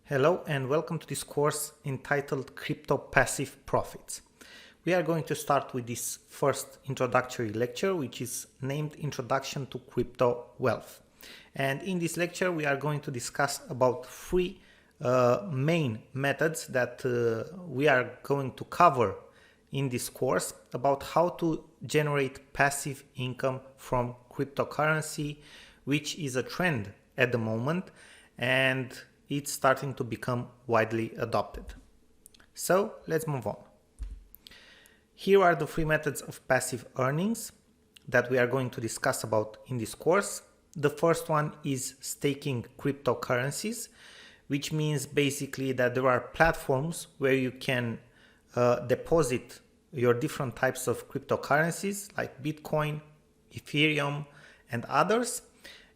Hello and welcome to this course entitled Crypto Passive Profits. We are going to start with this first introductory lecture, which is named Introduction to Crypto Wealth. And in this lecture, we are going to discuss about three main methods that we are going to cover in this course about how to generate passive income from cryptocurrency, which is a trend at the moment and it's starting to become widely adopted. So let's move on. Here are the three methods of passive earnings that we are going to discuss about in this course. The first one is staking cryptocurrencies, which means basically that there are platforms where you can deposit your different types of cryptocurrencies like Bitcoin, Ethereum, and others.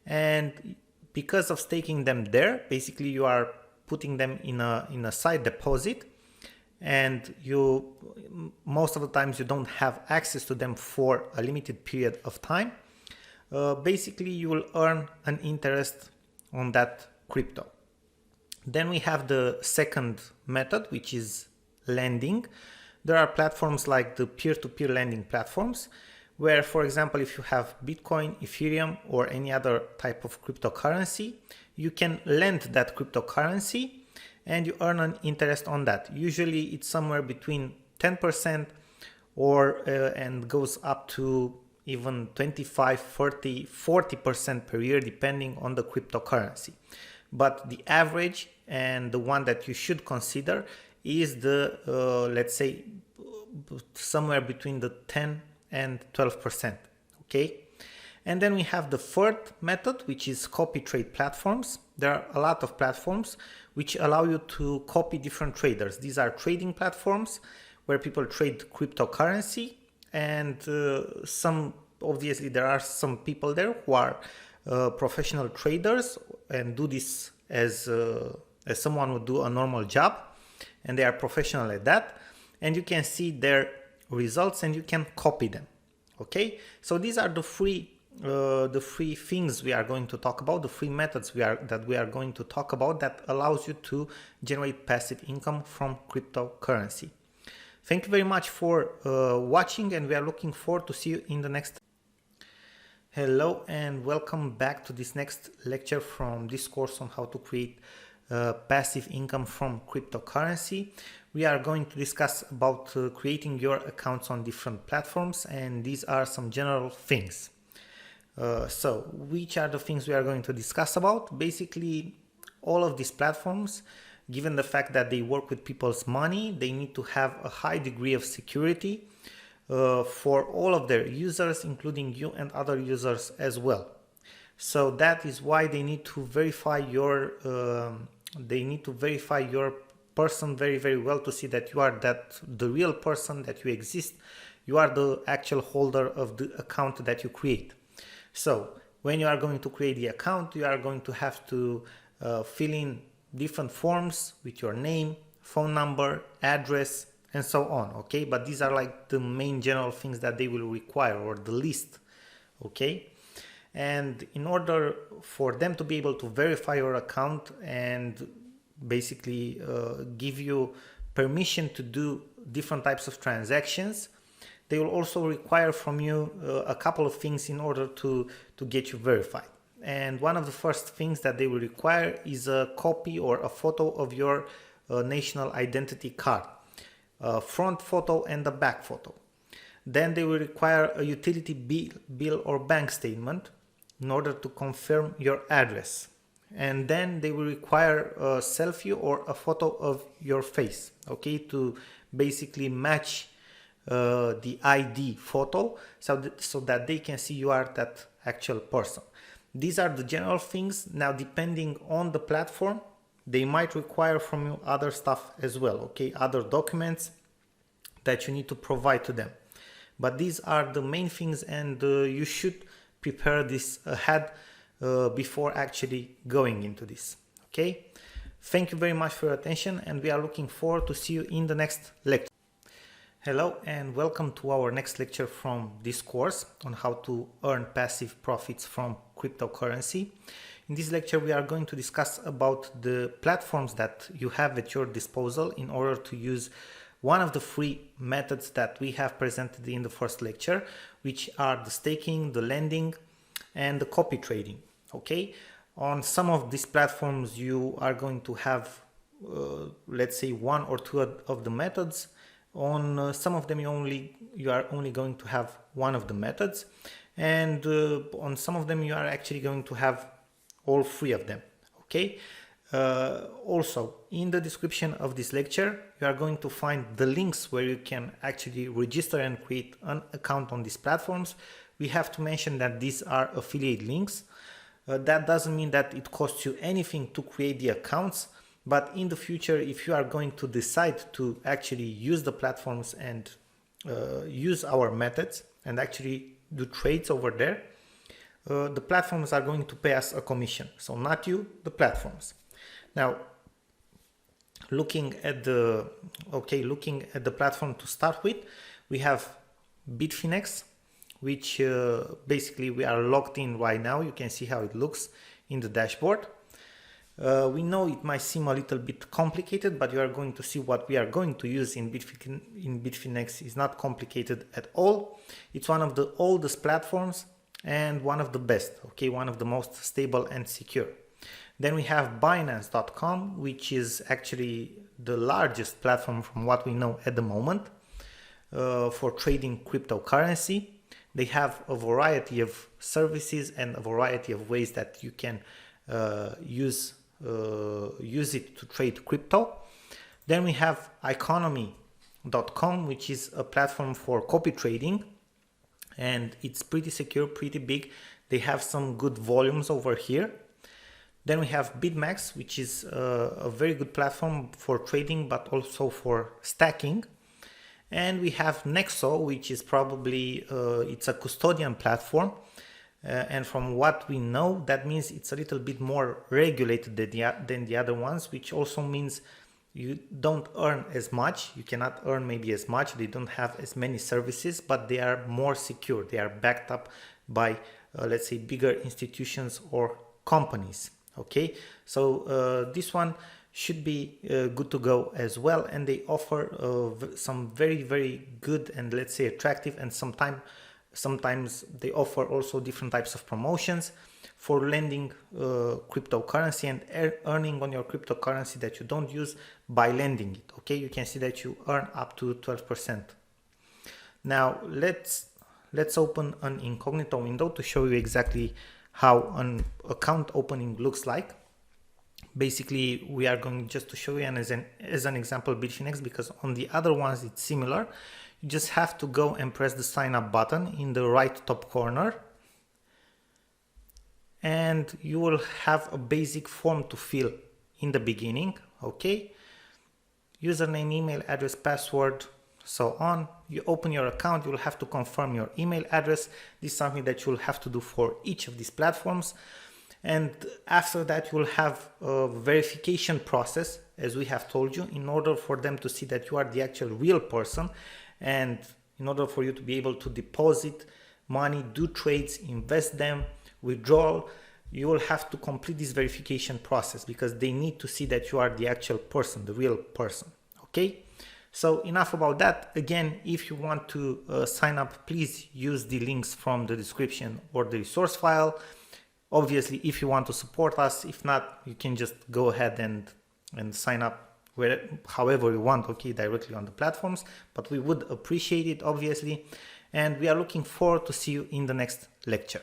And because of staking them there, basically you are putting them in a side deposit, and you most of the times you don't have access to them for a limited period of time. Basically you will earn an interest on that crypto. Then we have the second method, which is lending. There are platforms like the peer-to-peer lending platforms where, for example, if you have Bitcoin, Ethereum, or any other type of cryptocurrency, you can lend that cryptocurrency and you earn an interest on that. Usually it's somewhere between 10% or and goes up to even 25, 30, 40% per year, depending on the cryptocurrency. But the average and the one that you should consider is the, let's say, somewhere between the 10 and 12%. Okay. And then we have the third method, which is copy trade platforms. There are a lot of platforms which allow you to copy different traders. These are trading platforms where people trade cryptocurrency, and obviously there are some people there who are professional traders and do this as someone would do a normal job, and they are professional at that, and you can see their results and you can copy them. Okay, so these are the three things we are going to talk about, the three methods that we are going to talk about that allows you to generate passive income from cryptocurrency. Thank you very much for watching, and we are looking forward to see you in the next. Hello and welcome back to this next lecture from this course on how to create passive income from cryptocurrency. We are going to discuss about creating your accounts on different platforms, and these are some general things. So which are the things we are going to discuss about? Basically, all of these platforms, given the fact that they work with people's money, they need to have a high degree of security for all of their users, including you and other users as well. So that is why they need to verify your person very, very well to see that you are the real person, that you exist, you are the actual holder of the account that you create. So when you are going to create the account, you are going to have to fill in different forms with your name, phone number, address, and so on. Okay, but these are like the main general things that they will require, or the list. Okay. And in order for them to be able to verify your account and basically give you permission to do different types of transactions, they will also require from you a couple of things in order to get you verified. And one of the first things that they will require is a copy or a photo of your national identity card, a front photo and a back photo. Then they will require a utility bill or bank statement in order to confirm your address. And then they will require a selfie or a photo of your face, okay, to basically match the ID photo so that they can see you are that actual person. These are the general things. Now, depending on the platform, they might require from you other stuff as well, okay, other documents that you need to provide to them. But these are the main things, and you should prepare this ahead before actually going into this. Okay, thank you very much for your attention, and we are looking forward to see you in the next lecture. Hello and welcome to our next lecture from this course on how to earn passive profits from cryptocurrency. In this lecture, we are going to discuss about the platforms that you have at your disposal in order to use one of the free methods that we have presented in the first lecture, which are the staking, the lending, and the copy trading. Okay, on some of these platforms, you are going to have, let's say, one or two of the methods. On some of them, you are only going to have one of the methods, and on some of them, you are actually going to have all three of them. Okay. Also, in the description of this lecture, you are going to find the links where you can actually register and create an account on these platforms. We have to mention that these are affiliate links. That doesn't mean that it costs you anything to create the accounts, but in the future, if you are going to decide to actually use the platforms and use our methods and actually do trades over there, the platforms are going to pay us a commission. So not you, the platforms. Now, looking at the platform to start with, we have Bitfinex, which basically we are logged in right now. You can see how it looks in the dashboard. We know it might seem a little bit complicated, but you are going to see what we are going to use in Bitfinex is not complicated at all. It's one of the oldest platforms and one of the best, okay, one of the most stable and secure. Then we have Binance.com, which is actually the largest platform from what we know at the moment for trading cryptocurrency. They have a variety of services and a variety of ways that you can use it to trade crypto. Then we have Iconomy.com, which is a platform for copy trading, and it's pretty secure, pretty big. They have some good volumes over here. Then we have BitMEX, which is a very good platform for trading, but also for stacking. And we have Nexo, which is probably, it's a custodian platform. And from what we know, that means it's a little bit more regulated than the other ones, which also means you don't earn as much. You cannot earn maybe as much. They don't have as many services, but they are more secure. They are backed up by, let's say, bigger institutions or companies. Okay, so this one should be good to go as well, and they offer some very, very good and, let's say, attractive, and sometimes they offer also different types of promotions for lending cryptocurrency and earning on your cryptocurrency that you don't use by lending it. Okay, you can see that you earn up to 12%. Now let's open an incognito window to show you exactly how an account opening looks like. Basically, we are going just to show you as an example Bitfinex, because on the other ones it's similar. You just have to go and press the sign up button in the right top corner, and you will have a basic form to fill in the beginning. Okay, username, email address, password, so on. You open your account, you will have to confirm your email address. This is something that you will have to do for each of these platforms. And after that, you will have a verification process, as we have told you, in order for them to see that you are the actual real person. And in order for you to be able to deposit money, do trades, invest them, withdraw, you will have to complete this verification process, because they need to see that you are the actual person, the real person. Okay. So enough about that. Again, if you want to sign up, please use the links from the description or the resource file. Obviously, if you want to support us, if not, you can just go ahead and sign up however you want, okay, directly on the platforms. But we would appreciate it, obviously. And we are looking forward to see you in the next lecture.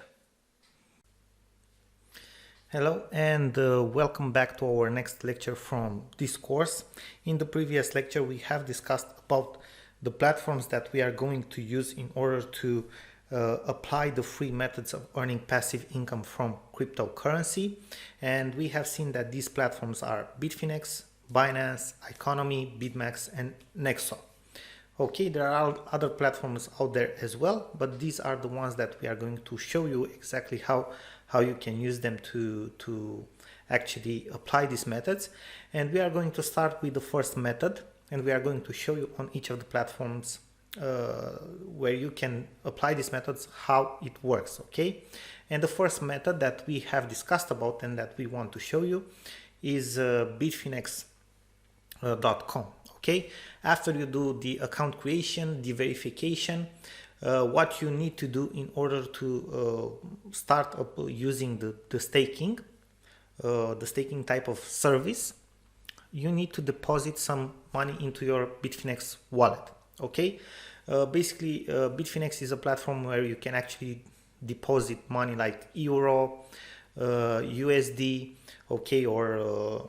Hello and welcome back to our next lecture from this course. In the previous lecture, we have discussed about the platforms that we are going to use in order to apply the free methods of earning passive income from cryptocurrency. And we have seen that these platforms are Bitfinex, Binance, Iconomy, BitMEX, and Nexo. Okay, there are other platforms out there as well, but these are the ones that we are going to show you exactly how you can use them to actually apply these methods. And we are going to start with the first method, and we are going to show you on each of the platforms where you can apply these methods, how it works. Okay, and the first method that we have discussed about and that we want to show you is Bitfinex.com. Okay, after you do the account creation, the verification, what you need to do in order to start up using the staking type of service, you need to deposit some money into your Bitfinex wallet. Okay, basically Bitfinex is a platform where you can actually deposit money like euro, USD, okay, or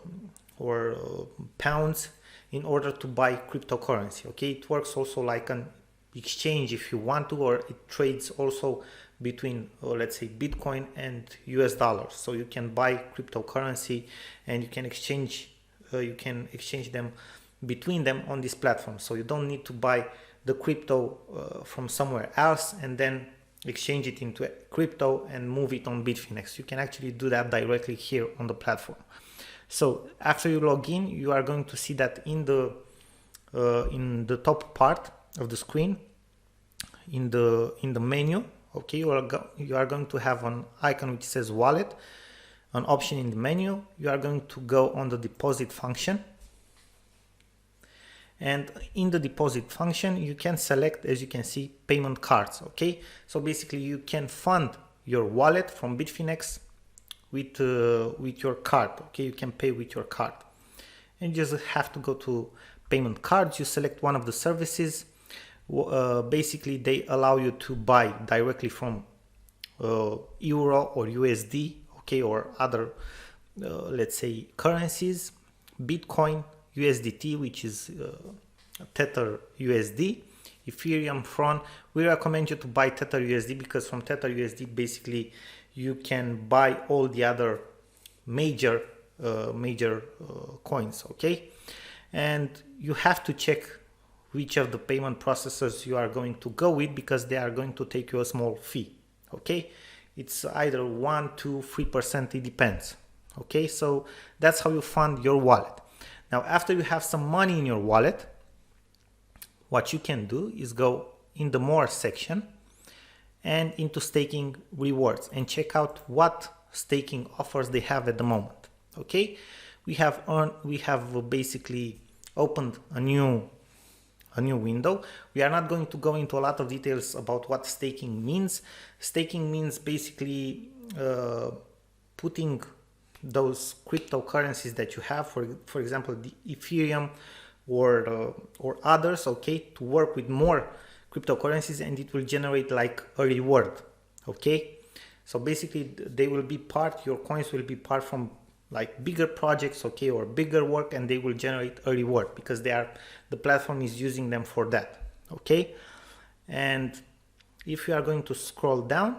pounds in order to buy cryptocurrency. Okay, it works also like an exchange if you want to, or it trades also between let's say Bitcoin and US dollars. So you can buy cryptocurrency and you can exchange them between them on this platform. So you don't need to buy the crypto from somewhere else and then exchange it into crypto and move it on Bitfinex. You can actually do that directly here on the platform. So after you log in, you are going to see that in the top part of the screen, in the menu, okay, you are going to have an icon which says wallet, an option in the menu. You are going to go on the deposit function, and in the deposit function you can select, as you can see, payment cards. Okay, so basically you can fund your wallet from Bitfinex with your card. Okay, you can pay with your card, and you just have to go to payment cards. You select one of the services. Basically they allow you to buy directly from euro or USD, okay, or other let's say currencies, Bitcoin, USDT, which is Tether USD, Ethereum, Tron. We recommend you to buy Tether USD because from Tether USD basically you can buy all the other major coins. Okay, and you have to check which of the payment processors you are going to go with, because they are going to take you a small fee. Okay, it's either 1, 2, 3%, it depends. Okay, so that's how you fund your wallet. Now after you have some money in your wallet, what you can do is go in the more section and into staking rewards and check out what staking offers they have at the moment. Okay, we have basically opened a new window. We are not going to go into a lot of details about what staking means. Staking means basically putting those cryptocurrencies that you have, for example the Ethereum or others, okay, to work with more cryptocurrencies, and it will generate like a reward. Okay, so basically they will be your coins will be part from like bigger projects, okay, or bigger work, and they will generate a reward because the platform is using them for that. Okay, and if you are going to scroll down,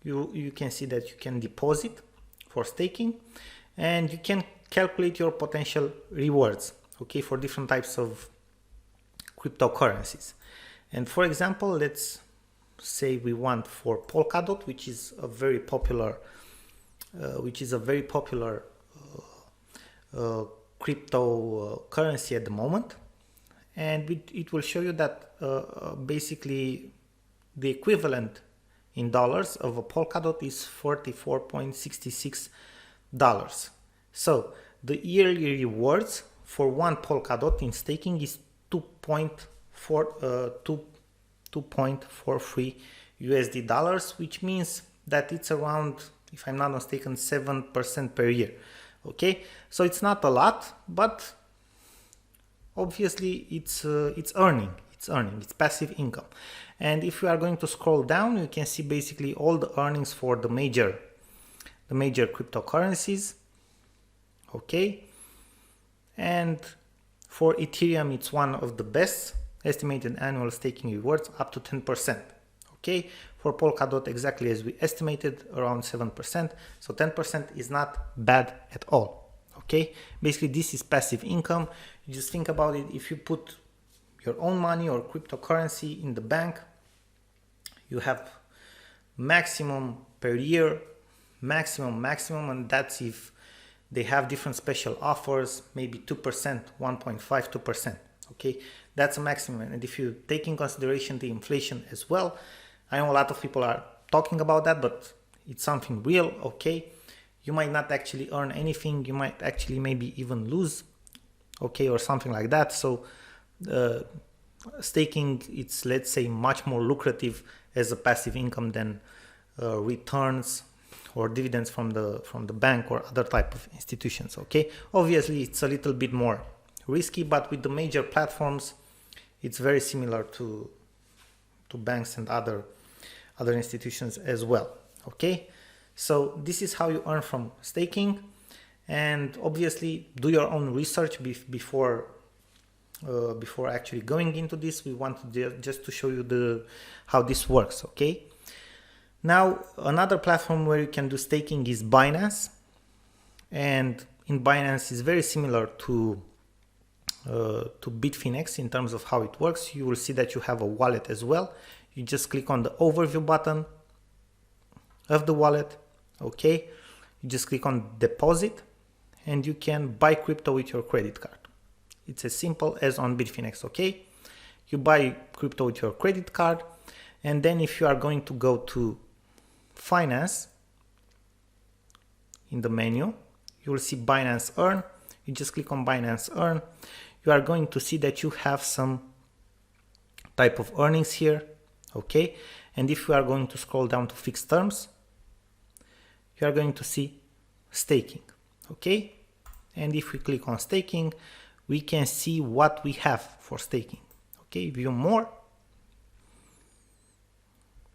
you can see that you can deposit for staking, and you can calculate your potential rewards, okay, for different types of cryptocurrencies. And for example, let's say we want for Polkadot, which is a very popular cryptocurrency at the moment, and it will show you that basically the equivalent in dollars of a Polkadot is $44.66. So the yearly rewards for one Polkadot in staking is 2.43 USD dollars, which means that it's around, if I'm not mistaken, 7% per year. Okay, so it's not a lot, but obviously it's earning, it's passive income. And if you are going to scroll down, you can see basically all the earnings for the major cryptocurrencies. Okay, and for Ethereum, it's one of the best, estimated annual staking rewards up to 10%. Okay, for Polkadot, exactly as we estimated, around 7%. So 10% is not bad at all. Okay, basically this is passive income. You just think about it. If you put your own money or cryptocurrency in the bank, you have maximum per year, maximum, and that's if they have different special offers, maybe 2%, 1.5, 2%. Okay, that's a maximum. And if you take in consideration the inflation as well, I know a lot of people are talking about that, but it's something real. Okay, you might not actually earn anything, you might actually maybe even lose, okay, or something like that. So staking, it's, let's say, much more lucrative as a passive income than returns or dividends from the bank or other type of institutions. Okay, obviously it's a little bit more risky, but with the major platforms it's very similar to banks and other institutions as well. Okay, so this is how you earn from staking, and obviously do your own research before actually going into this. We want to just to show you how this works. Okay, now another platform where you can do staking is Binance, and in Binance is very similar to Bitfinex in terms of how it works. You will see that you have a wallet as well. You just click on the overview button of the wallet. Okay, you just click on deposit and you can buy crypto with your credit card. It's as simple as on Bitfinex. Okay, you buy crypto with your credit card, and then if you are going to go to finance, in the menu you will see Binance Earn. You just click on Binance Earn. You are going to see that you have some type of earnings here. Okay, and if you are going to scroll down to fixed terms, you are going to see staking. Okay, and if we click on staking, we can see what we have for staking. Okay, view more,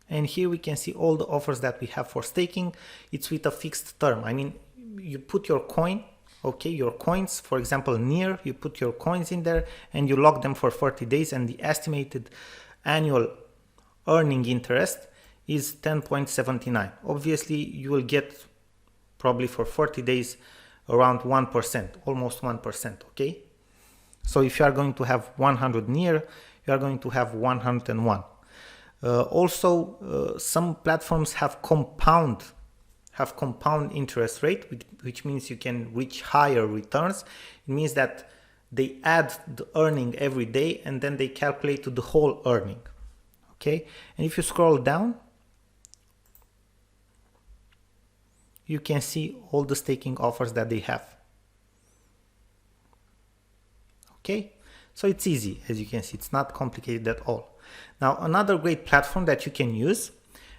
and here we can see all the offers that we have for staking. It's with a fixed term. I mean, you put your coin, okay, your coins, for example NEAR, you put your coins in there and you lock them for 40 days, and the estimated annual earning interest is 10.79. Obviously you will get probably for 40 days around 1%, almost 1%. Okay, so if you are going to have 100 NEAR, you are going to have 101. Also some platforms have compound interest rate, which means you can reach higher returns. It means that they add the earning every day and then they calculate to the whole earning. Okay, and if you scroll down, you can see all the staking offers that they have. Okay, so it's easy. As you can see, it's not complicated at all. Now another great platform that you can use,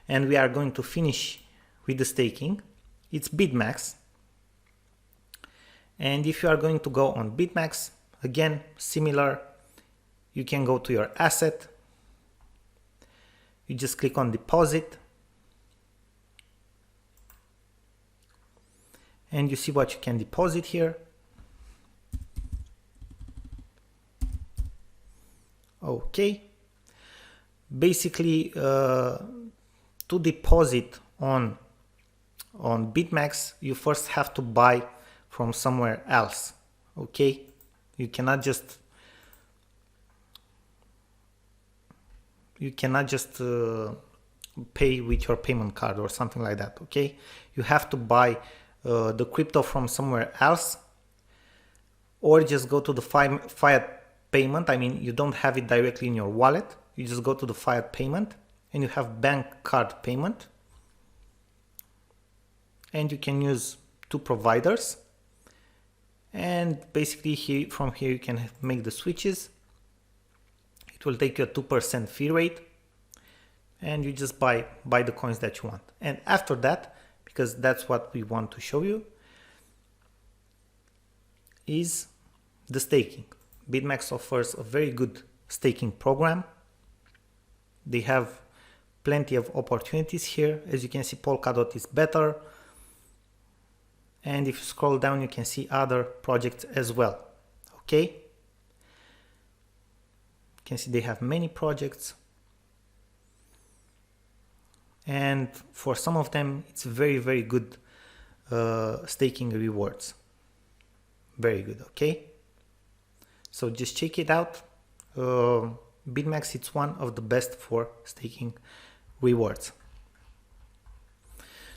and we are going to finish with the staking, it's BitMax. And if you are going to go on BitMax, again similar, you can go to your asset, you just click on deposit, and you see what you can deposit here. Okay, basically to deposit on BitMax, you first have to buy from somewhere else. Okay, you cannot just pay with your payment card or something like that. Okay, you have to buy the crypto from somewhere else, or just go to the fiat payment. I mean, you don't have it directly in your wallet, you just go to the fiat payment and you have bank card payment, and you can use two providers, and basically from here you can make the switches. It will take you a 2% fee rate, and you just buy the coins that you want. And after that, because that's what we want to show you, is the staking. BitMax offers a very good staking program. They have plenty of opportunities here. As you can see, Polkadot is better, and if you scroll down you can see other projects as well. Okay, you can see they have many projects, and for some of them it's very good staking rewards. Very good. Okay, so just check it out. BitMax, it's one of the best for staking rewards.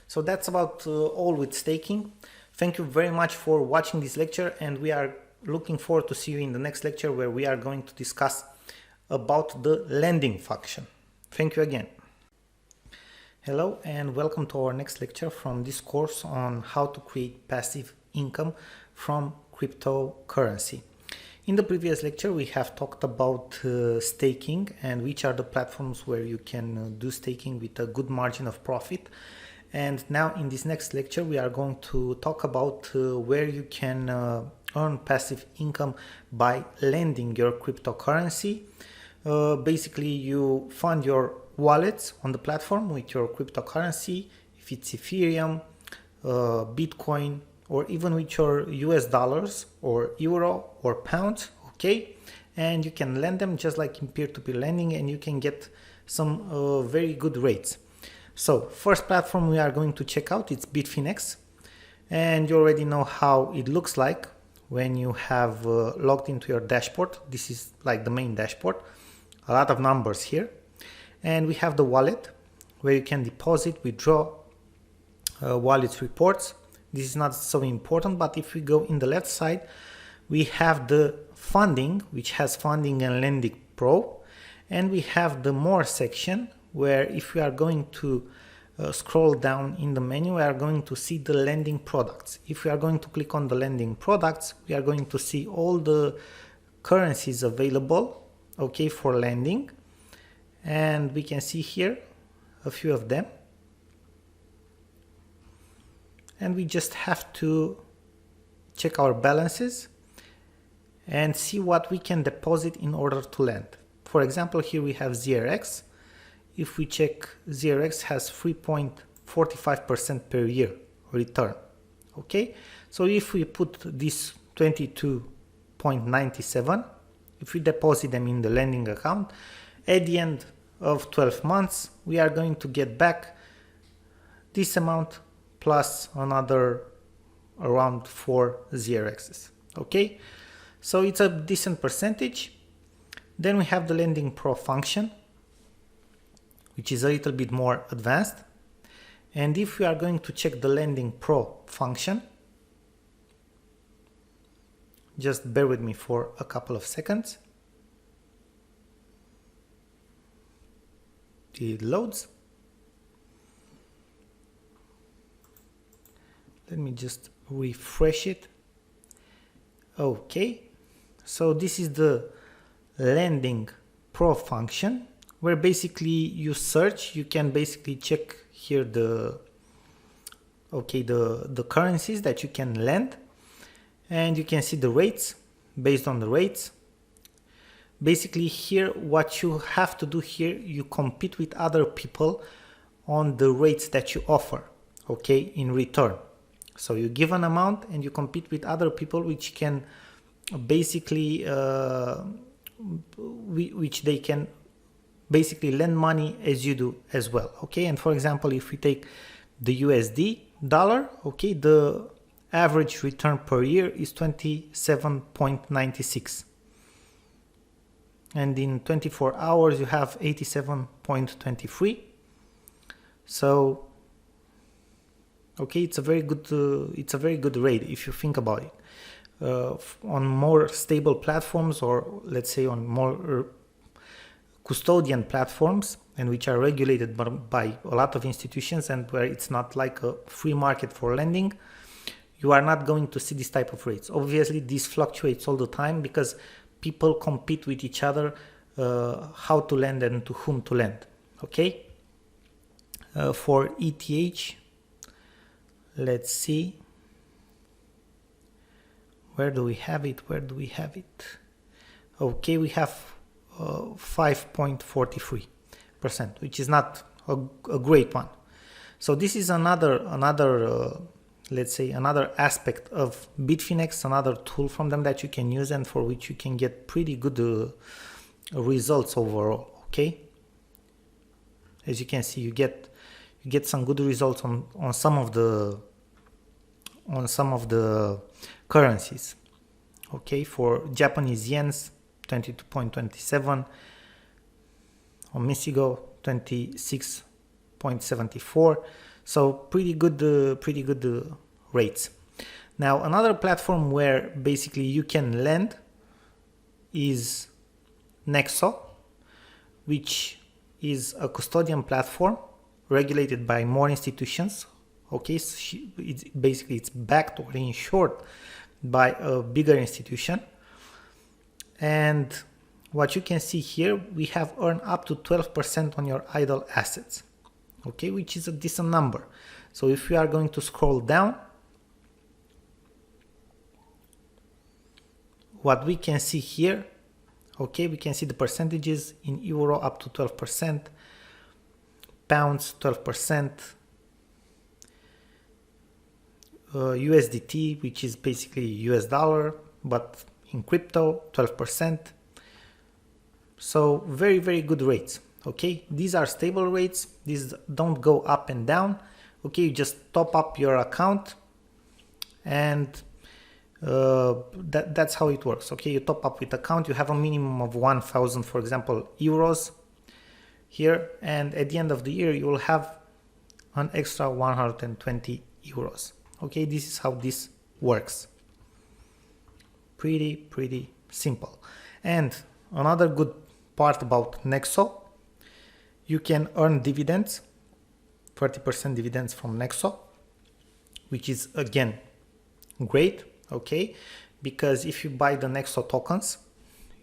So that's about all with staking. Thank you very much for watching this lecture, and we are looking forward to see you in the next lecture, where we are going to discuss about the lending function. Thank you again. Hello and welcome to our next lecture from this course on how to create passive income from cryptocurrency. In the previous lecture, we have talked about staking and which are the platforms where you can do staking with a good margin of profit. And now in this next lecture, we are going to talk about where you can earn passive income by lending your cryptocurrency. Basically, you fund your wallets on the platform with your cryptocurrency, if it's Ethereum, Bitcoin, or even with your US dollars or euro or pound, okay? And you can lend them just like in peer-to-peer lending, and you can get some very good rates. So first platform we are going to check out, it's Bitfinex, and you already know how it looks like when you have logged into your dashboard. This is like the main dashboard, a lot of numbers here. And we have the wallet where you can deposit, withdraw, wallet reports. This is not so important, but if we go in the left side, we have the funding, which has funding and lending pro. And we have the more section where if we are going to scroll down in the menu, we are going to see the lending products. If we are going to click on the lending products, we are going to see all the currencies available, okay, for lending. And we can see here a few of them. And we just have to check our balances and see what we can deposit in order to lend. For example, here we have ZRX. If we check, ZRX has 3.45% per year return. Okay, so if we put this 22.97, if we deposit them in the lending account, at the end of 12 months, we are going to get back this amount plus another around 4 ZRXs. Okay, so it's a decent percentage. Then we have the lending pro function, which is a little bit more advanced. And if we are going to check the lending pro function, just bear with me for a couple of seconds. It loads. Let me just refresh it. Okay, so this is the lending pro function, where basically you search, you can basically check here the currencies that you can lend, and you can see the rates based on the rates. Basically here, what you have to do here, you compete with other people on the rates that you offer, okay, in return. So you give an amount and you compete with other people, which can basically which they can basically lend money as you do as well, okay? And for example, if we take the USD dollar, okay, the average return per year is 27.96, and in 24 hours you have 87.23. So okay, it's a very good rate if you think about it. On more stable platforms, or let's say on more custodian platforms, and which are regulated by a lot of institutions, and where it's not like a free market for lending, you are not going to see this type of rates. Obviously, this fluctuates all the time because people compete with each other how to lend and to whom to lend. Okay, for ETH, let's see, where do we have it? Okay, we have 5.43%, which is not a great one. So this is another let's say another aspect of Bitfinex, another tool from them that you can use and for which you can get pretty good results overall. Okay, as you can see, you get some good results on some of the currencies. Okay, for Japanese yens, 22.27, on Misigo 26.74. So pretty good rates. Now, another platform where basically you can lend is Nexo, which is a custodian platform regulated by more institutions. Okay, so it's backed or insured by a bigger institution. And what you can see here, we have earned up to 12% on your idle assets, okay, which is a decent number. So if we are going to scroll down, what we can see here, okay, we can see the percentages in euro up to 12%, pounds 12%, USDT, which is basically US dollar, but in crypto 12%. So very, very good rates. Okay, these are stable rates. These don't go up and down. Okay, you just top up your account and that's how it works. Okay, you top up with account, you have a minimum of 1,000, for example, euros here, and at the end of the year you will have an extra 120 euros. Okay, this is how this works. Pretty simple. And another good part about Nexo, you can earn dividends, 30% dividends from Nexo, which is again great. Okay, because if you buy the Nexo tokens,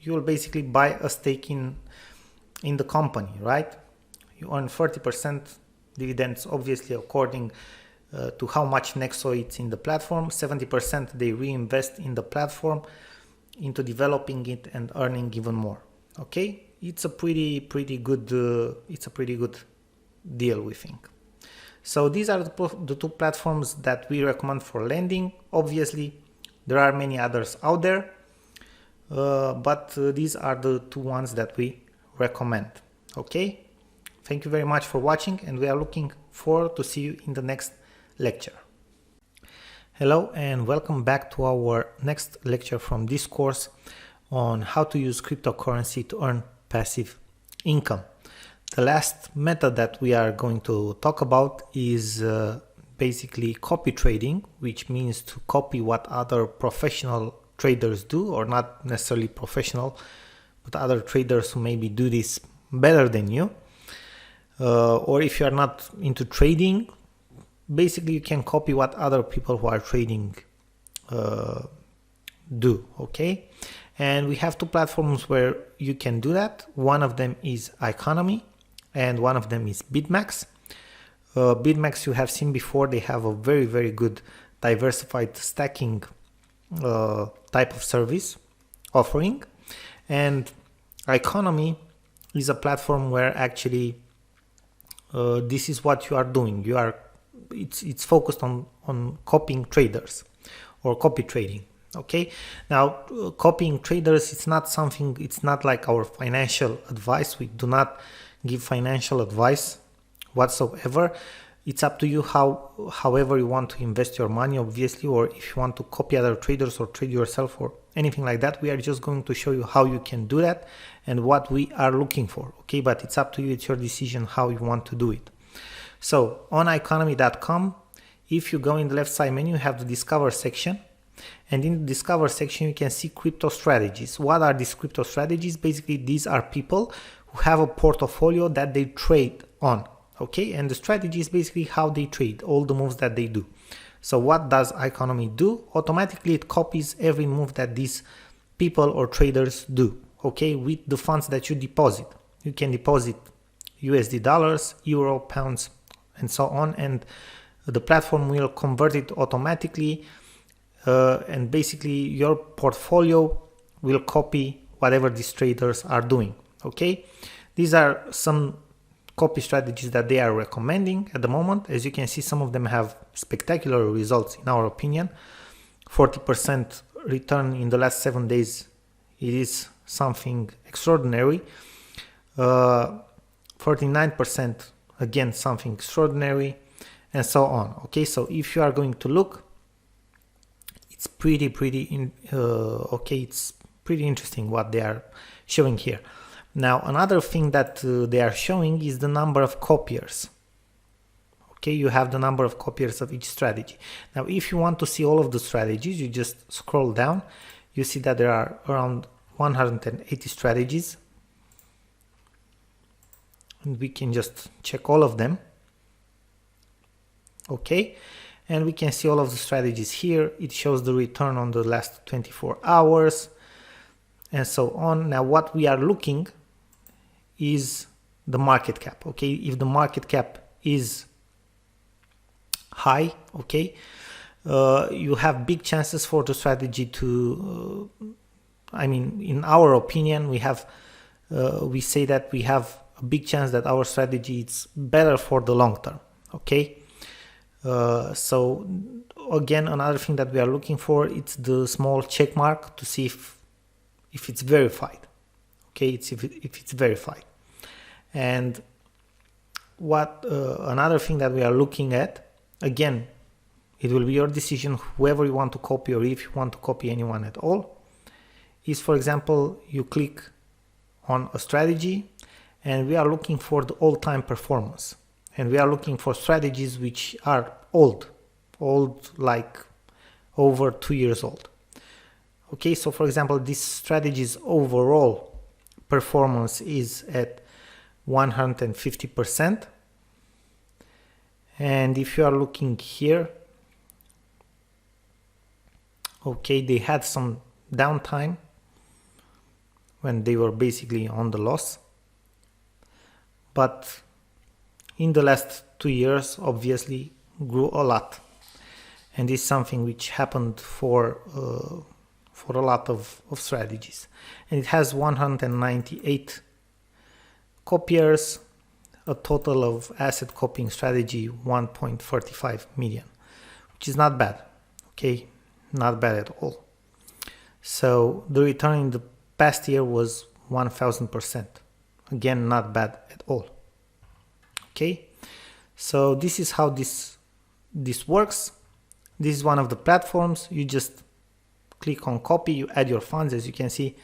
you will basically buy a stake in the company, right? You earn 30% dividends, obviously according to how much Nexo is in the platform. 70% they reinvest in the platform into developing it and earning even more. Okay, it's a pretty good deal, we think. So these are the two platforms that we recommend for lending. Obviously there are many others out there, but these are the two ones that we recommend. Okay, thank you very much for watching, and we are looking forward to see you in the next lecture. Hello and welcome back to our next lecture from this course on how to use cryptocurrency to earn passive income. The last method that we are going to talk about is basically copy trading, which means to copy what other professional traders do, or not necessarily professional, but other traders who maybe do this better than you. Or if you are not into trading, basically you can copy what other people who are trading do. Okay, and we have two platforms where you can do that. One of them is Iconomy and one of them is BitMax. BitMax you have seen before, they have a very good diversified stacking type of service offering, and Iconomy is a platform where actually this is what you are doing. It's focused on copying traders or copy trading. Okay, now copying traders, it's not like our financial advice. We do not give financial advice whatsoever. It's up to you however you want to invest your money, obviously, or if you want to copy other traders or trade yourself or anything like that. We are just going to show you how you can do that and what we are looking for. Okay, but it's up to you, it's your decision how you want to do it. So on iconomy.com, if you go in the left side menu, you have the Discover section, and in the Discover section you can see crypto strategies. What are these crypto strategies? Basically these are people who have a portfolio that they trade on. Okay, and the strategy is basically how they trade, all the moves that they do. So what does Iconomy do? Automatically it copies every move that these people or traders do, okay, with the funds that you deposit. You can deposit USD dollars, euro, pounds, and so on, and the platform will convert it automatically, and basically your portfolio will copy whatever these traders are doing. Okay, these are some copy strategies that they are recommending at the moment. As you can see, some of them have spectacular results in our opinion. 40% return in the last 7 days, it is something extraordinary. 49% again, something extraordinary, and so on. Okay, so if you are going to look, it's pretty interesting what they are showing here. Now another thing that they are showing is the number of copiers. Okay, you have the number of copiers of each strategy. Now, if you want to see all of the strategies, you just scroll down. You see that there are around 180 strategies. And we can just check all of them. Okay, and we can see all of the strategies here. It shows the return on the last 24 hours and so on. Now, what we are looking is the market cap. Okay, if the market cap is high, okay, you have big chances for the strategy to I mean, in our opinion, we say that we have a big chance that our strategy is better for the long term. Okay, so again, another thing that we are looking for, it's the small check mark to see if it's verified. Okay, if it's verified. And what another thing that we are looking at, again, it will be your decision, whoever you want to copy, or if you want to copy anyone at all, is, for example, you click on a strategy and we are looking for the all-time performance. And we are looking for strategies which are old, like over 2 years old. Okay, so for example, this strategy's overall performance is at 150%. And if you are looking here, okay, they had some downtime when they were basically on the loss, but in the last 2 years obviously grew a lot, and this is something which happened for a lot of strategies. And it has 198 copiers, a total of asset copying strategy 1.45 million, which is not bad. Okay, not bad at all. So the return in the past year was 1000%. Again, not bad at all. Okay, so this is how this works. This is one of the platforms. You just click on copy, you add your funds. As you can see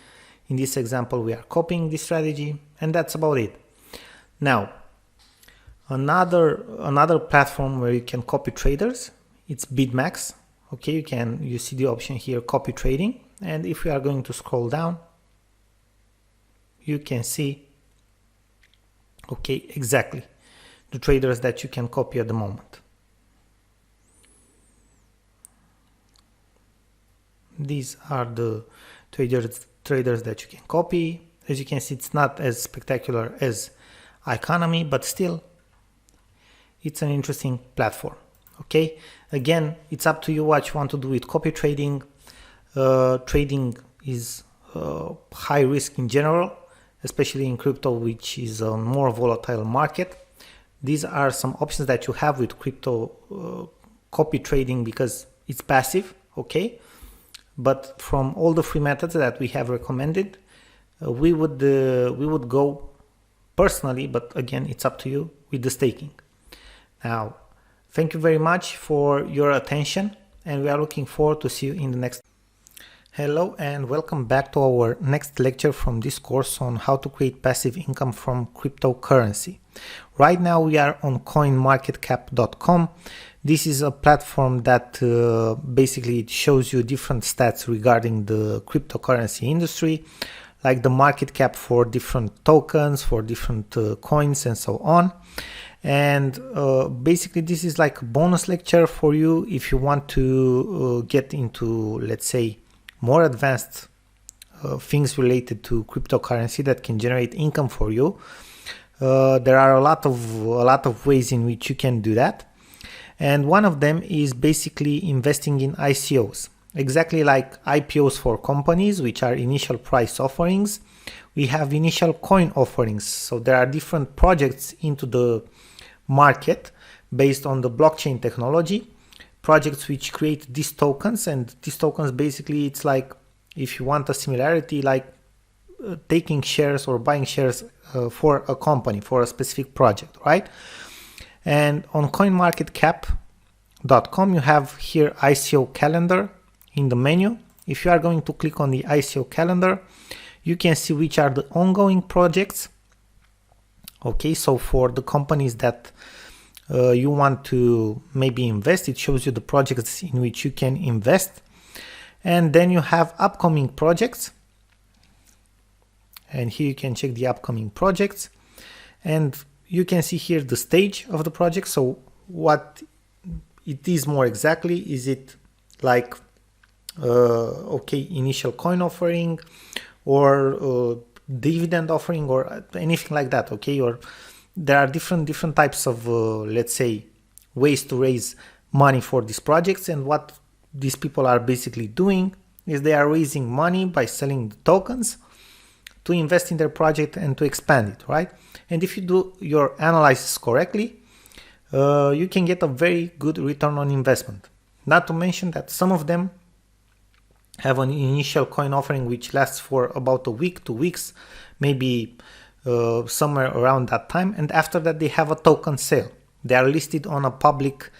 in this example, we are copying this strategy, and that's about it. Now, another platform where you can copy traders, it's BidMax. Okay, you see the option here, copy trading, and if we are going to scroll down, you can see, okay, exactly the traders that you can copy at the moment. These are the traders that you can copy. As you can see, it's not as spectacular as Economy, but still it's an interesting platform. Okay, again, it's up to you what you want to do with copy trading. Trading is high risk in general, especially in crypto, which is a more volatile market. These are some options that you have with crypto copy trading because it's passive. Okay, but from all the free methods that we have recommended, we would go personally, but again, it's up to you, with the staking. Now, thank you very much for your attention, and we are looking forward to see you in the next. Hello and welcome back to our next lecture from this course on how to create passive income from cryptocurrency. Right now we are on coinmarketcap.com. This is a platform that basically it shows you different stats regarding the cryptocurrency industry, like the market cap for different tokens, for different coins and so on. And basically this is like a bonus lecture for you if you want to get into, let's say, more advanced things related to cryptocurrency that can generate income for you. There are a lot of ways in which you can do that, and one of them is basically investing in ICOs, exactly like IPOs for companies, which are initial price offerings. We have initial coin offerings, so there are different projects into the market based on the blockchain technology, projects which create these tokens, and these tokens basically, it's like, if you want a similarity, like taking shares or buying shares for a company, for a specific project, right? And on coinmarketcap.com you have here ICO calendar in the menu. If you are going to click on the ICO calendar, you can see which are the ongoing projects. Okay, so for the companies that you want to maybe invest. It shows you the projects in which you can invest. And then you have upcoming projects. And here you can check the upcoming projects. And you can see here the stage of the project. So what it is more exactly, is it like, initial coin offering or dividend offering or anything like that, okay? Or there are different types of, let's say, ways to raise money for these projects. And what these people are basically doing is they are raising money by selling the tokens to invest in their project and to expand it, right? And if you do your analysis correctly, you can get a very good return on investment. Not to mention that some of them have an initial coin offering which lasts for about a week, 2 weeks, maybe somewhere around that time. And after that, they have a token sale. They are listed on a public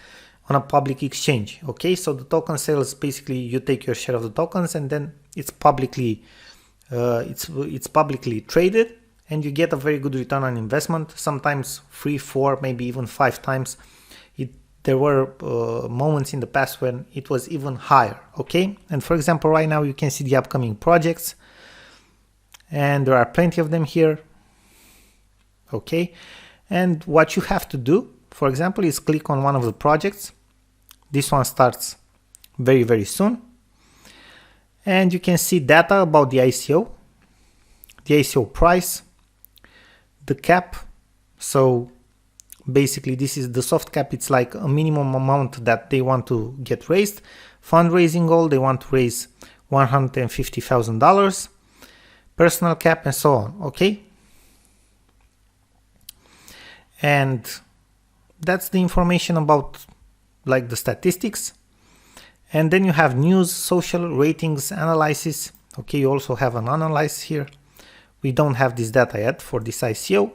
exchange. Okay, so the token sales, basically you take your share of the tokens and then it's publicly traded, and you get a very good return on investment. Sometimes 3, 4, maybe even 5 times. There were moments in the past when it was even higher. Okay, and for example, right now you can see the upcoming projects, and there are plenty of them here. Okay, and what you have to do, for example, is click on one of the projects. This one starts very, very soon. And you can see data about the ICO price, the cap. So basically this is the soft cap. It's like a minimum amount that they want to get raised. Fundraising goal, they want to raise $150,000. Personal cap and so on, okay? And that's the information about like the statistics. And then you have news, social, ratings, analysis. Okay, you also have an analysis here. We don't have this data yet for this ICO.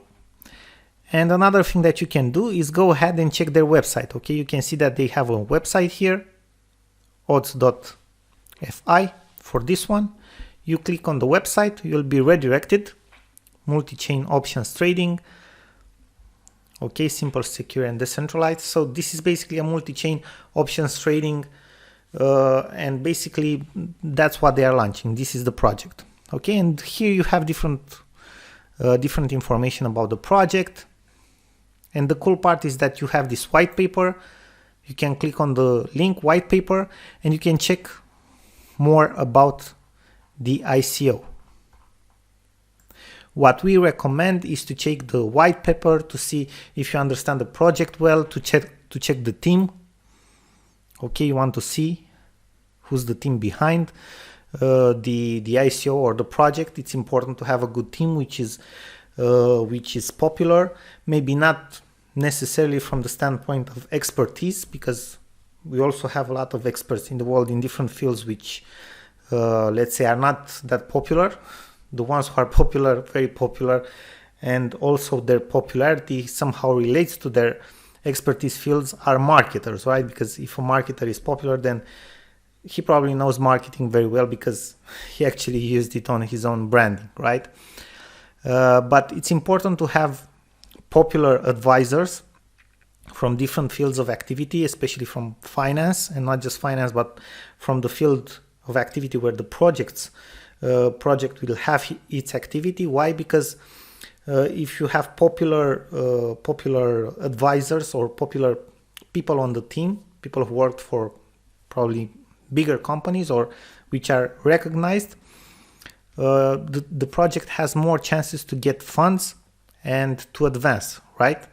And another thing that you can do is go ahead and check their website. Okay, you can see that they have a website here, odds.fi. For this one, you click on the website, you'll be redirected. Multi-chain options trading. Okay, simple, secure, and decentralized. So this is basically a multi-chain options trading. And basically that's what they are launching. This is the project. Okay, and here you have different information about the project. And the cool part is that you have this white paper. You can click on the link white paper and you can check more about the ICO. What we recommend is to check the white paper to see if you understand the project well, to check the team. Okay, you want to see who's the team behind the ICO or the project. It's important to have a good team which is popular, maybe not necessarily from the standpoint of expertise, because we also have a lot of experts in the world in different fields which let's say are not that popular. The ones who are popular, very popular, and also their popularity somehow relates to their expertise fields, are marketers, right? Because if a marketer is popular, then he probably knows marketing very well because he actually used it on his own branding, right? But it's important to have popular advisors from different fields of activity, especially from finance, and not just finance, but from the field of activity where the project will have its activity. Why? Because if you have popular advisors or popular people on the team, people who worked for probably bigger companies or which are recognized, the project has more chances to get funds and to advance, right?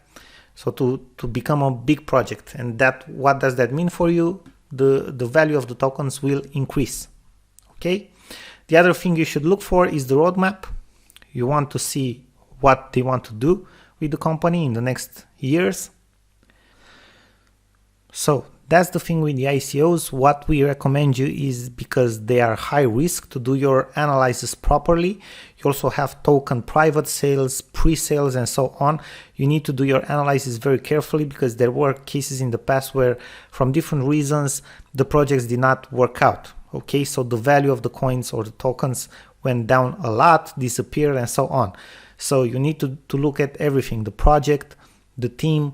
So to become a big project. And that, what does that mean for you? The value of the tokens will increase. Okay. The other thing you should look for is the roadmap. You want to see what they want to do with the company in the next years. So that's the thing with the ICOs. What we recommend you is, because they are high risk, to do your analysis properly. You also have token private sales, pre-sales, and so on. You need to do your analysis very carefully, because there were cases in the past where from different reasons the projects did not work out. Okay, so the value of the coins or the tokens went down a lot, disappeared, and so on. So you need to look at everything: the project, the team,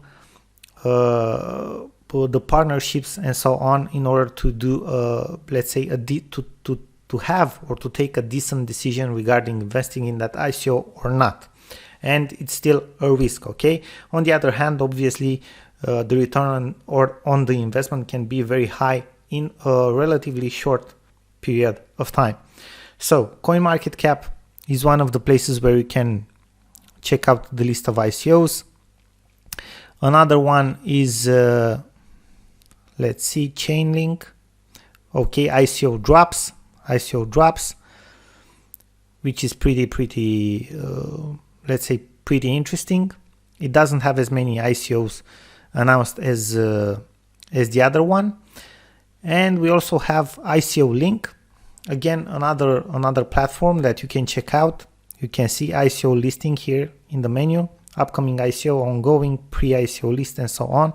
the partnerships and so on in order to do, let's say, to have or to take a decent decision regarding investing in that ICO or not. And it's still a risk, okay? On the other hand, obviously, the return on the investment can be very high in a relatively short period of time. So CoinMarketCap is one of the places where you can check out the list of ICOs. Another one is, let's see, Chainlink. Okay, ICO drops, which is pretty, let's say, pretty interesting. It doesn't have as many ICOs announced as the other one. And we also have ICO Link, again another platform that you can check out. You can see ICO listing here in the menu, upcoming ICO, ongoing, pre-ICO list, and so on.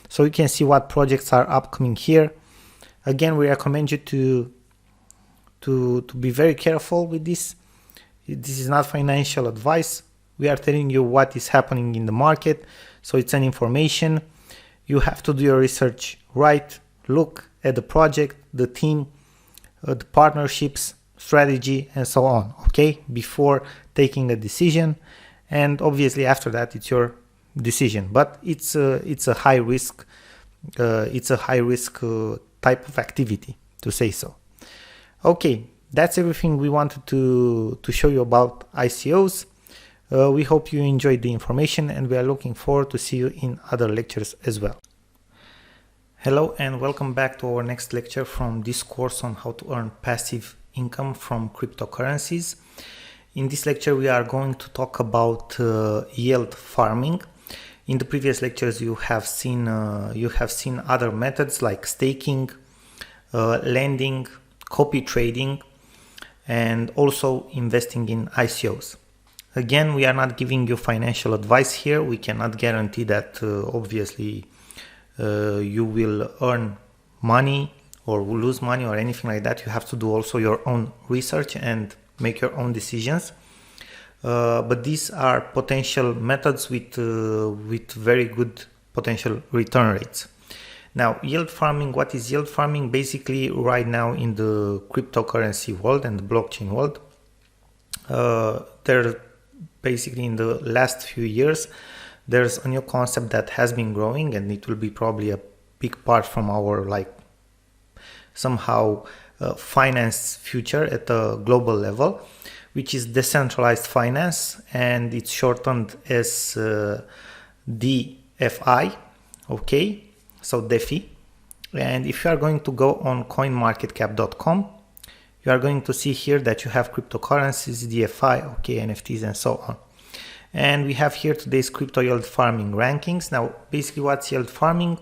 So you can see what projects are upcoming here. Again, we recommend you to be very careful with this. This is not financial advice. We are telling you what is happening in the market, so it's an information. You have to do your research right. Look at the project, the team, the partnerships, strategy, and so on, okay, before taking a decision. And obviously after that it's your decision, but it's a high risk type of activity, to say so. Okay, that's everything we wanted to show you about ICOs. We hope you enjoyed the information, and we are looking forward to see you in other lectures as well. Hello and welcome back to our next lecture from this course on how to earn passive income from cryptocurrencies. In this lecture we are going to talk about yield farming. In the previous lectures you have seen other methods like staking, lending, copy trading, and also investing in ICOs. Again, we are not giving you financial advice here. We cannot guarantee that obviously you will earn money or will lose money or anything like that. You have to do also your own research and make your own decisions. But these are potential methods with very good potential return rates. Now, yield farming, what is yield farming? Basically, right now in the cryptocurrency world and the blockchain world, basically in the last few years, there's a new concept that has been growing, and it will be probably a big part from our finance future at a global level, which is decentralized finance, and it's shortened as DeFi, okay, so DeFi. And if you are going to go on coinmarketcap.com, you are going to see here that you have cryptocurrencies, DeFi, okay, NFTs, and so on. And we have here today's crypto yield farming rankings. Now, basically what's yield farming?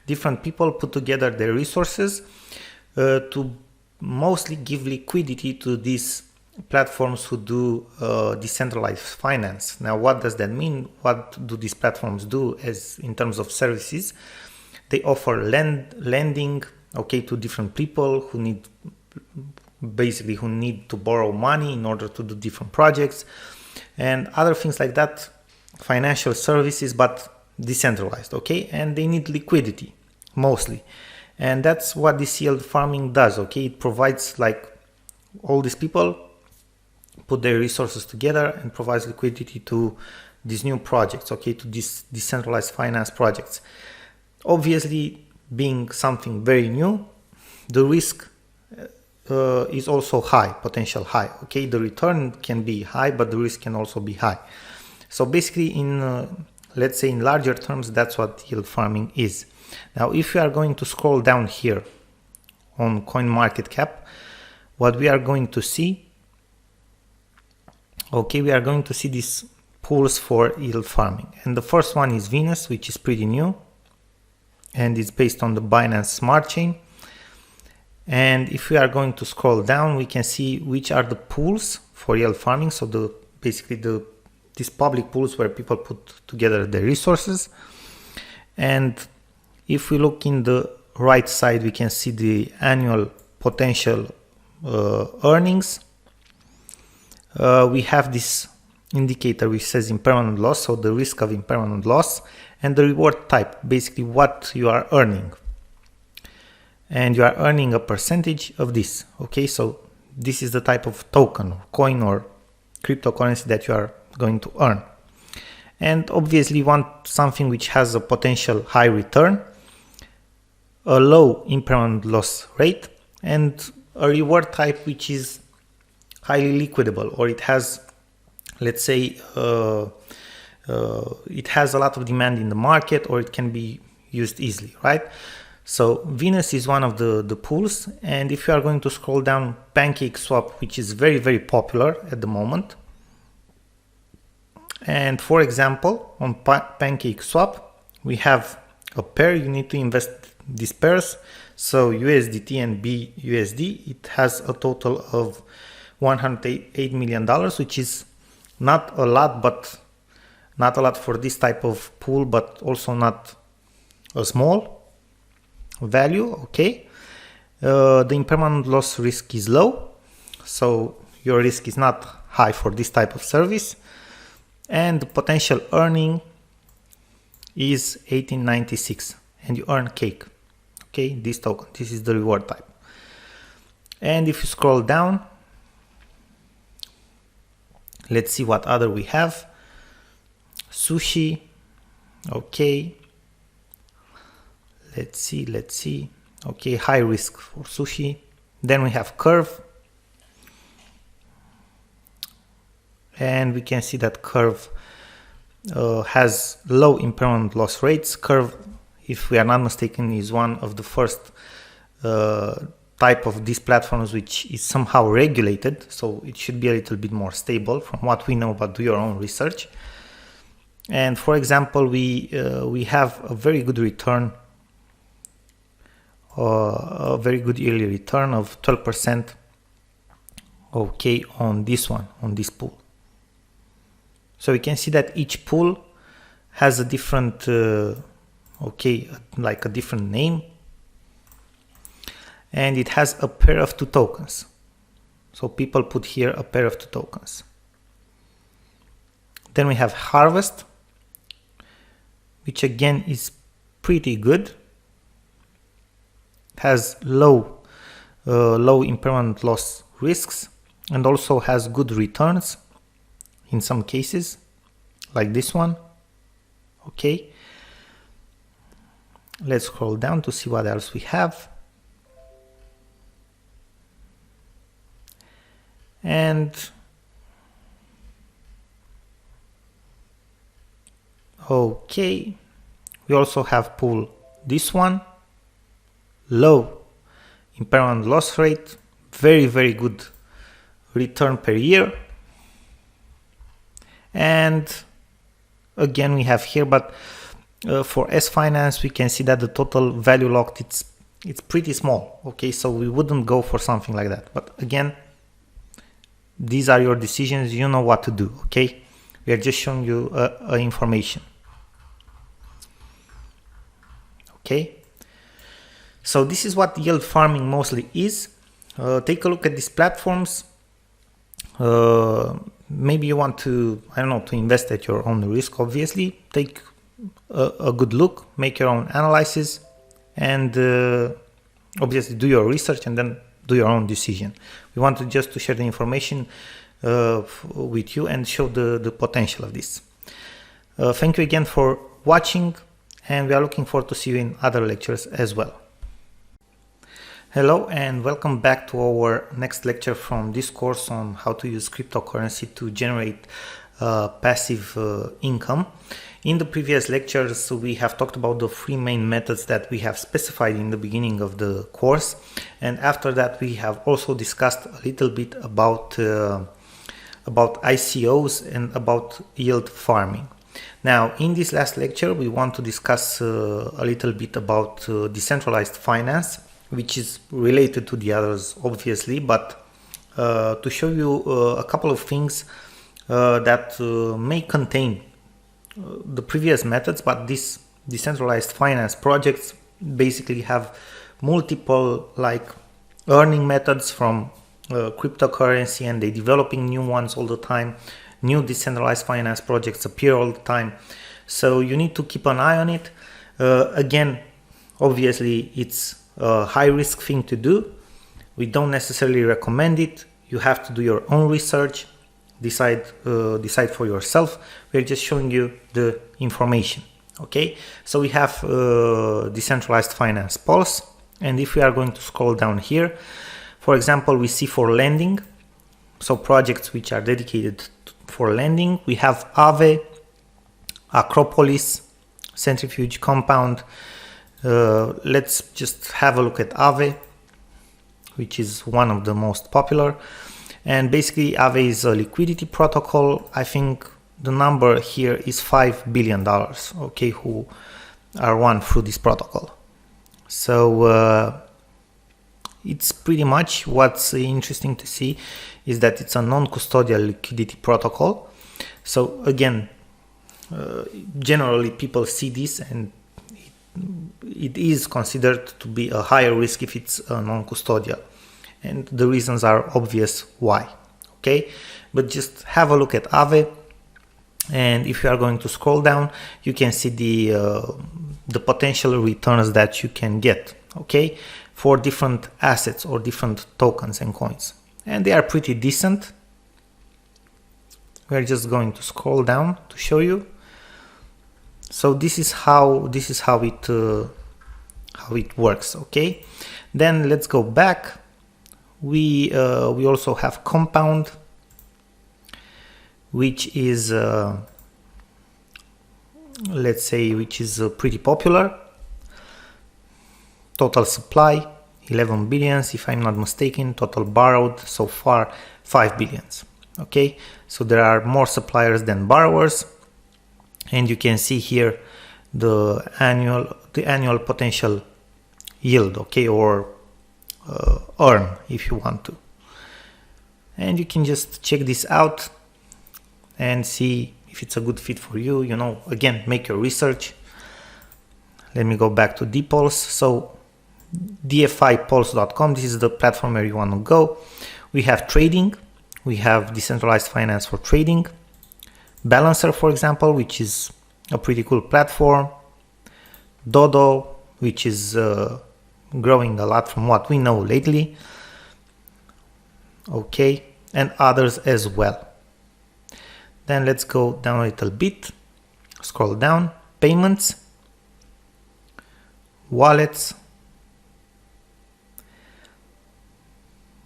Different people put together their resources to mostly give liquidity to these platforms who do decentralized finance. Now, what does that mean? What do these platforms do as in terms of services? They offer lending, okay, to different people who need to borrow money in order to do different projects and other things like that, financial services, but decentralized, okay, and they need liquidity mostly, and that's what this yield farming does, okay. It provides, all these people put their resources together and provides liquidity to these new projects, okay, to these decentralized finance projects. Obviously, being something very new, the risk is also high, potential high, okay. The return can be high, but the risk can also be high. So basically, let's say in larger terms, that's what yield farming is. Now, if you are going to scroll down here on CoinMarketCap, what we are going to see, okay, we are going to see these pools for yield farming, and the first one is Venus, which is pretty new, and it's based on the Binance Smart Chain. And if we are going to scroll down, we can see which are the pools for yield farming. So these public pools where people put together their resources. And if we look in the right side, we can see the annual potential earnings. We have this indicator which says impermanent loss, so the risk of impermanent loss, and the reward type, basically what you are earning. And you are earning a percentage of this. Okay, so this is the type of token, coin, or cryptocurrency that you are going to earn. And obviously you want something which has a potential high return, a low impermanent loss rate, and a reward type which is highly liquidable, or it has, let's say, it has a lot of demand in the market, or it can be used easily, right? So Venus is one of the pools, and if you are going to scroll down, PancakeSwap, which is very, very popular at the moment. And for example, on PancakeSwap, we have a pair. You need to invest these pairs. So USDT and BUSD, it has a total of $108 million, which is not a lot, but not a lot for this type of pool, but also not a small value. Okay. The impermanent loss risk is low, so your risk is not high for this type of service. And the potential earning is 1896, and you earn cake. Okay, this token, this is the reward type. And if you scroll down, let's see what other we have. Sushi. Okay, let's see. Okay, high risk for Sushi. Then we have Curve, and we can see that Curve has low impermanent loss rates. Curve, if we are not mistaken, is one of the first type of these platforms which is somehow regulated, so it should be a little bit more stable from what we know, but do your own research. And for example, we have a very good return, a very good yearly return of 12%. Okay, on this one, on this pool. So we can see that each pool has a different, okay, like a different name, and it has a pair of 2 tokens. So people put here a pair of 2 tokens. Then we have Harvest, which again is pretty good. Has low impermanent loss risks, and also has good returns in some cases, like this one. Okay, let's scroll down to see what else we have. And okay, we also have pool this one, low impermanent loss rate, very, very good return per year. And again we have here, but for S-Finance we can see that the total value locked, it's pretty small. Okay, so we wouldn't go for something like that, but again, these are your decisions, you know what to do. Okay, we are just showing you information. Okay, so this is what yield farming mostly is. Take a look at these platforms. Maybe you want to, I don't know, to invest at your own risk. Obviously, take a good look, make your own analysis, and obviously do your research and then do your own decision. We wanted just to share the information with you and show the potential of this. Thank you again for watching, and we are looking forward to see you in other lectures as well. Hello and welcome back to our next lecture from this course on how to use cryptocurrency to generate passive income. In the previous lectures, we have talked about the 3 main methods that we have specified in the beginning of the course, and after that we have also discussed a little bit about ICOs and about yield farming. Now, in this last lecture, we want to discuss a little bit about decentralized finance, which is related to the others, obviously, but to show you a couple of things that may contain the previous methods, but these decentralized finance projects basically have multiple like earning methods from cryptocurrency, and they're developing new ones all the time, new decentralized finance projects appear all the time. So you need to keep an eye on it. Again, obviously it's a high risk thing to do. We don't necessarily recommend it. You have to do your own research, decide for yourself. We're just showing you the information. Okay, so we have decentralized finance Pulse, and if we are going to scroll down here, for example, we see for lending, so projects which are dedicated for lending, we have Aave, Acropolis, Centrifuge, Compound. Let's just have a look at Aave, which is one of the most popular. And basically Aave is a liquidity protocol. I think the number here is $5 billion, okay, who are run through this protocol. So it's pretty much what's interesting to see is that it's a non-custodial liquidity protocol. So again, generally people see this and it is considered to be a higher risk if it's a non-custodial, and the reasons are obvious why. Okay, but just have a look at Aave, and if you are going to scroll down, you can see the potential returns that you can get, okay, for different assets or different tokens and coins, and they are pretty decent. We're just going to scroll down to show you. So this is how it works. Okay, then let's go back. We also have Compound, which is let's say pretty popular. Total supply 11 billions if I'm not mistaken. Total borrowed so far 5 billions. Okay, so there are more suppliers than borrowers, and you can see here the annual potential yield, okay, or earn if you want to. And you can just check this out and see if it's a good fit for you. You know, again, make your research. Let me go back to dpulse. So dfipulse.com, this is the platform where you want to go. We have trading, we have decentralized finance for trading. Balancer, for example, which is a pretty cool platform. Dodo, which is growing a lot from what we know lately. Okay, and others as well. Then let's go down a little bit, scroll down, payments, wallets,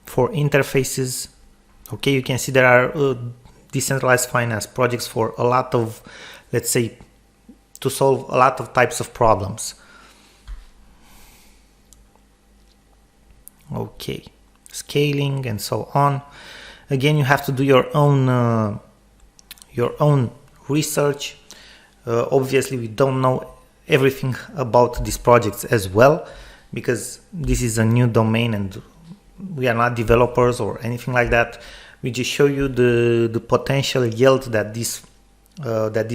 for interfaces. Okay, you can see there are decentralized finance projects for a lot of, let's say, to solve a lot of types of problems. Okay, scaling and so on. Again, you have to do your own research. Obviously, we don't know everything about these projects as well, because this is a new domain and we are not developers or anything like that. We just show you the potential yield that these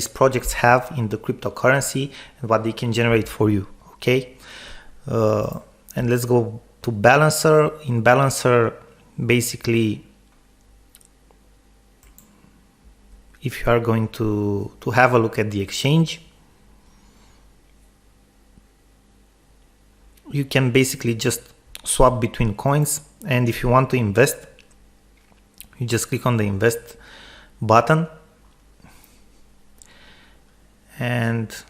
projects have in the cryptocurrency and what they can generate for you. Okay, and let's go to Balancer. In Balancer, basically, if you are going to have a look at the exchange, you can basically just swap between coins, and if you want to invest, you just click on the invest button and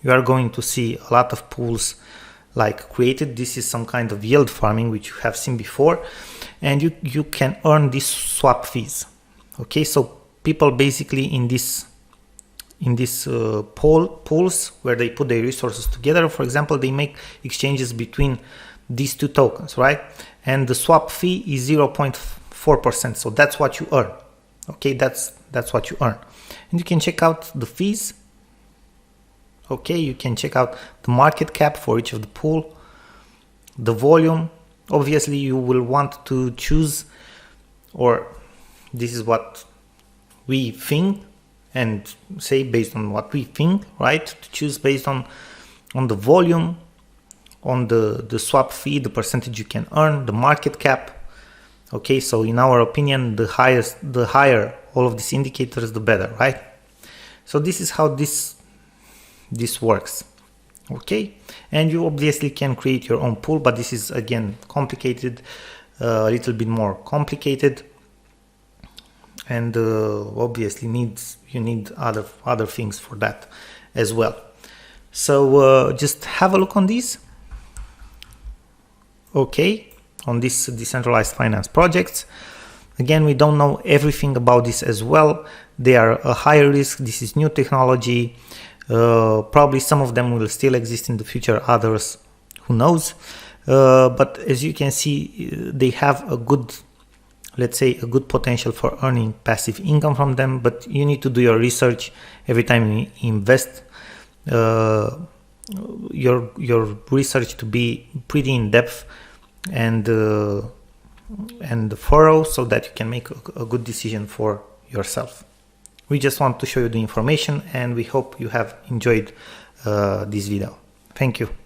you are going to see a lot of pools like created. This is some kind of yield farming which you have seen before, and you can earn these swap fees. Okay, so people basically in this pools where they put their resources together, for example, they make exchanges between these two tokens, right? And the swap fee is 0.4%, so that's what you earn. Okay, that's what you earn. And you can check out the fees. Okay, you can check out the market cap for each of the pool, the volume. Obviously, you will want to choose, or this is what we think, and say based on what we think, right? To choose based on the volume, on the swap fee, the percentage you can earn, the market cap. Okay, so in our opinion, the higher all of these indicators, the better, right? So this is how this works. Okay, and you obviously can create your own pool, but this is again complicated, a little bit more complicated, and obviously you need other things for that as well. So just have a look on these. Okay, on these decentralized finance projects. Again, we don't know everything about this as well. They are a higher risk. This is new technology. Probably some of them will still exist in the future, others, who knows. But as you can see, they have a good, let's say, a good potential for earning passive income from them, but you need to do your research every time you invest. Your research to be pretty in depth and thorough, so that you can make a good decision for yourself. We just want to show you the information, and we hope you have enjoyed this video. Thank you.